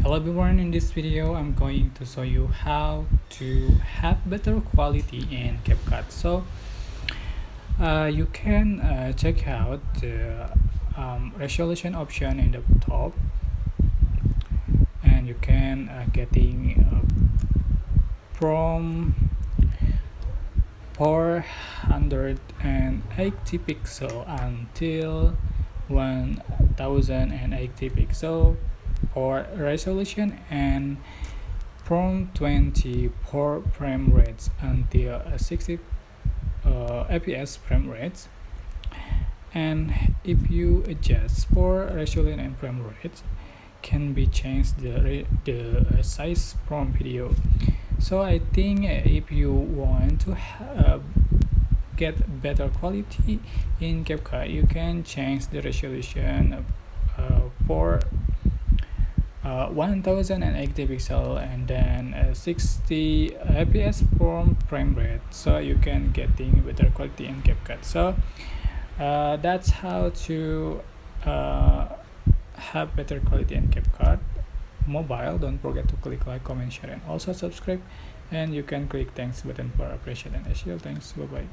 Hello everyone, in this video I'm going to show you how to have better quality in CapCut. So you can check out the resolution option in the top, and you can getting from 480 pixel until 1080 pixel for resolution, and from 24 frame rates until 60 fps frame rates. And if you adjust for resolution and frame rates, can be changed the size from video. So I think if you want to get better quality in CapCut, you can change the resolution for 1080 pixel and then 60 fps from frame rate, so you can getting better quality in CapCut. So that's how to have better quality in CapCut mobile. Don't forget to click like, comment, share, and also subscribe, and you can click thanks button for appreciation and thanks. Bye bye.